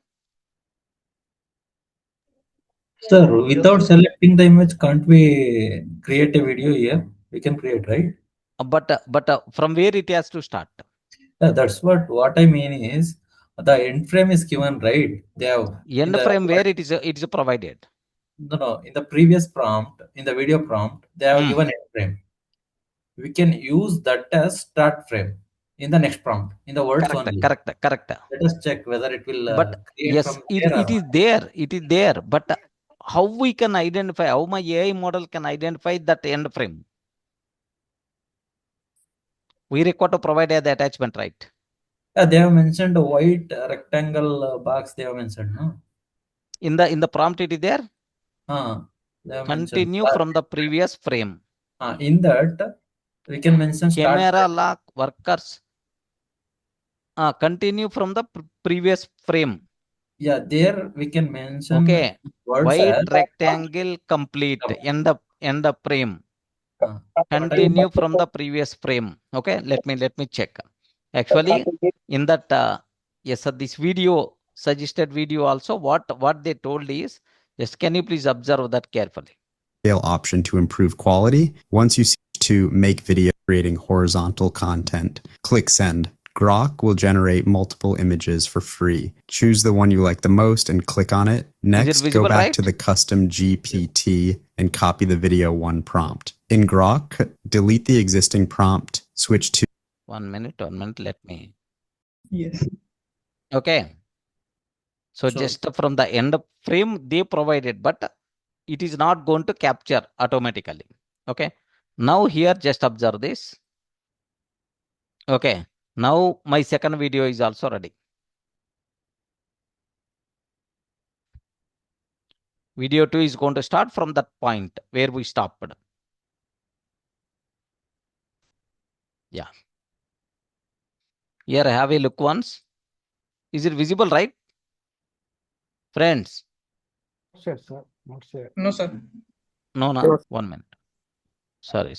Sir, without selecting the image, can't we create a video here? We can create, right? But from where it has to start? That's what I mean is the end frame is given, right? They have end frame where it is provided. No. In the previous prompt, in the video prompt, they have given end frame. We can use that as start frame in the next prompt in the words only. Correct. Let us check whether it will. But yes, it is there. It is there. But how we can identify? How my AI model can identify that end frame? We require to provide the attachment, right? Yeah, they have mentioned a white rectangle box. They have mentioned, no? In the prompt, it is there. They have Continue mentioned. from the previous frame. In that, we can mention start. Camera lock workers. Continue from the previous frame. Yeah, there we can mention. Okay. Words White as rectangle complete. End the frame. Continue from the previous frame. Okay. Let me check. Actually, in that yes, sir, this video, suggested video also, what they told is, just can you please observe that carefully? Option to improve quality. Once you switch to make video creating horizontal content, click send. Grok will generate multiple images for free. Choose the one you like the most and click on it. Next, visible, go back right? to the custom GPT and copy the video one prompt. In Grok, delete the existing prompt, switch to 1 minute, let me. Yes. Okay. So just from the end frame they provided, but it is not going to capture automatically. Okay. Now here just observe this. Okay. Now my second video is also ready. Video 2 is going to start from that point where we stopped. Yeah. Here have a look once. Is it visible, right? Friends. Sure, sir. Not sure. No, sir. No. Sure. 1 minute. Sorry.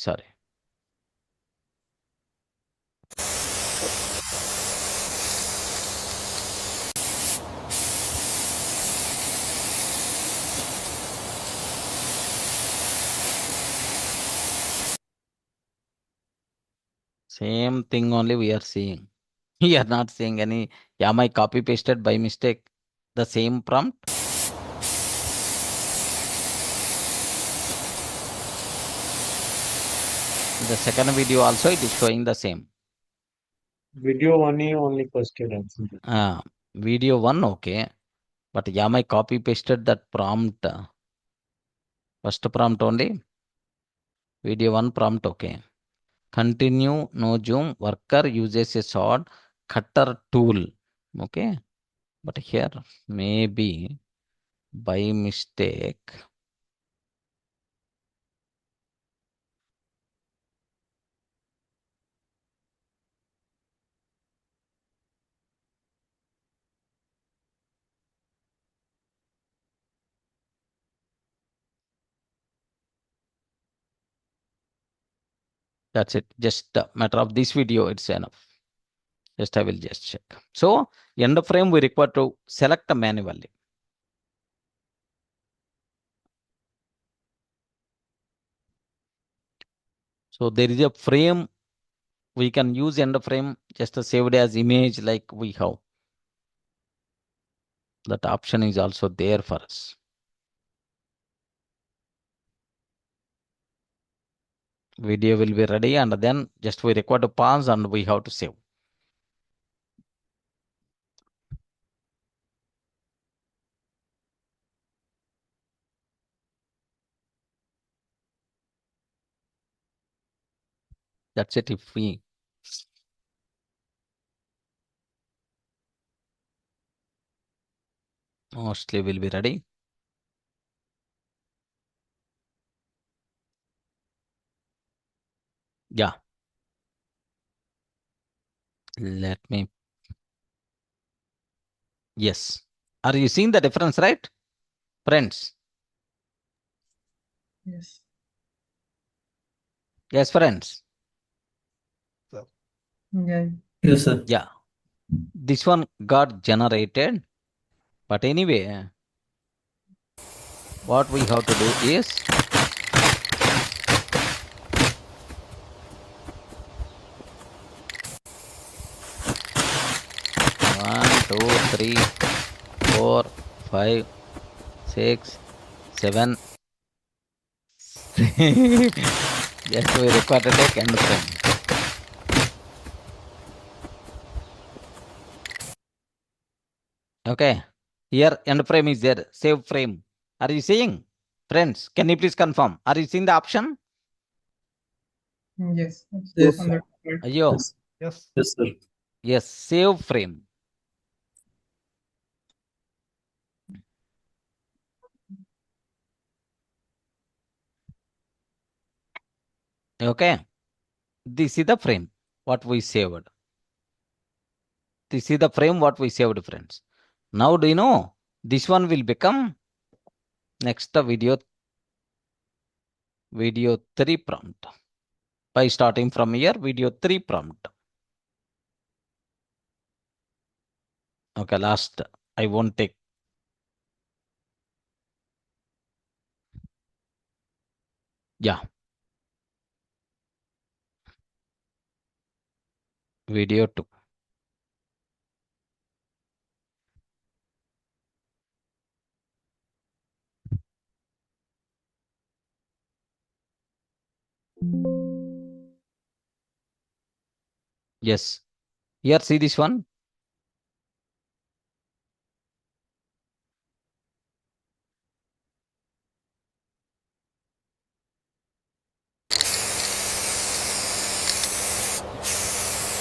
Same thing only we are seeing. We are not seeing any. Yeah, my copy pasted by mistake the same prompt. The second video also it is showing the same. Video 1 you only posted. Video 1 okay, but yeah, my copy pasted that prompt. First prompt only. Video 1 prompt okay. Continue, no zoom, worker uses a sword, cutter tool. Okay. But here maybe by mistake. That's it. Just a matter of this video, it's enough. I will just check. So end frame we require to select manually. So there is a frame we can use end frame just to save it as image like we have. That option is also there for us. Video will be ready and then just we require to pause and we have to save. That's it. If we mostly will be ready. Yeah. Let me. Yes. Are you seeing the difference, right? Friends. Yes. Yes, friends. Yeah. Yes, sir. Yeah. This one got generated. But anyway, what we have to do is one, two, 3, 4, 5, 6, 7. Yes, we require to take end frame. Okay. Here end frame is there. Save frame. Are you seeing? Friends, can you please confirm? Are you seeing the option? Yes. Yes. Ayo. Yes. Yes, sir. Yes, save frame. Okay, this is the frame what we saved. This is the frame what we saved, friends. Now do you know this one will become next video 3 prompt. By starting from here, video 3 prompt. Okay, last I won't take. Yeah. Video 2. Yes. Here, see this one.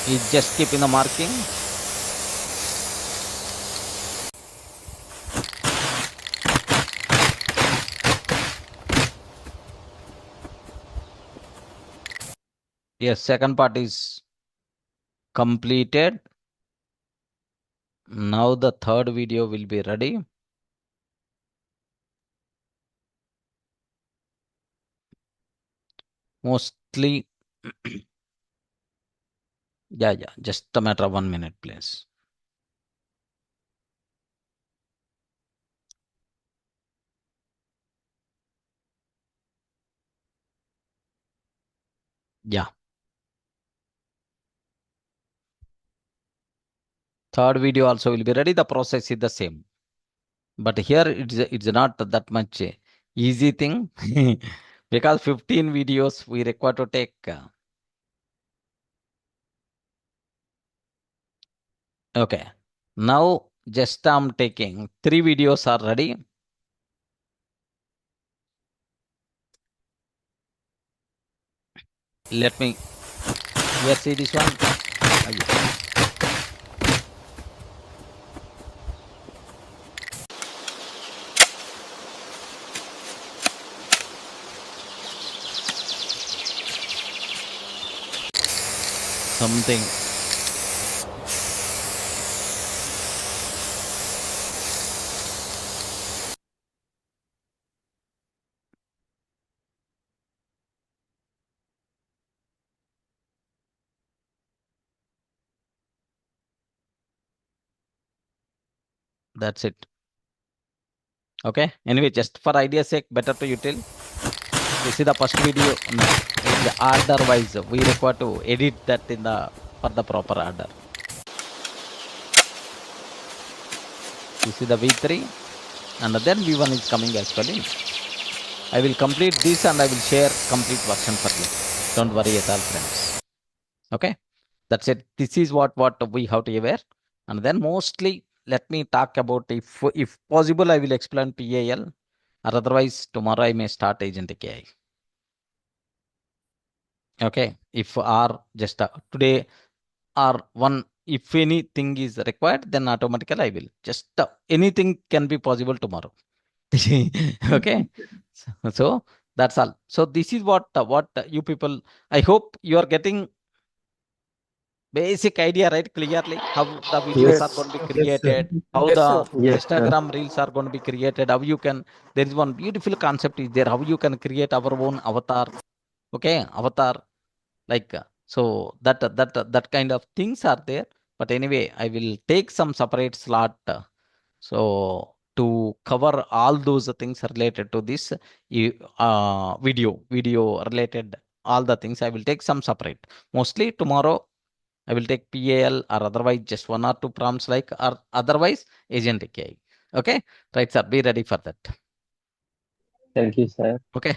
You just keep in the marking. Yes, second part is completed. Now the third video will be ready. Mostly, yeah, just a matter of 1 minute, please. Yeah. Third video also will be ready. The process is the same. But here it's not that much easy thing because 15 videos we require to take. Okay. Now just I'm taking 3 videos are ready. Let me here see this one. Something. That's it. Okay. Anyway, just for idea's sake, better to you tell. This is the first video. No, the order wise, we require to edit that in the for the proper order. This is the V3, and then V1 is coming actually. I will complete this and I will share complete version for you. Don't worry at all, friends. Okay, that's it. This is what we have to aware, and then mostly let me talk about if possible I will explain PAL, or otherwise tomorrow I may start agentic AI. Okay, if R just today or one, if anything is required, then automatically I will just anything can be possible tomorrow. Okay, so that's all. So this is what you people, I hope you are getting basic idea, right? Clearly how the videos are going to be created, how the Instagram reels are going to be created, how you can, there is one beautiful concept is there, how you can create our own avatar. Okay, avatar, like so that kind of things are there. But anyway, I will take some separate slot so to cover all those things related to this video related, all the things I will take some separate. Mostly tomorrow I will take PAL, or otherwise just 1 or 2 prompts, like, or otherwise agentic AI. Okay, right, sir, be ready for that. Thank you, sir. Okay.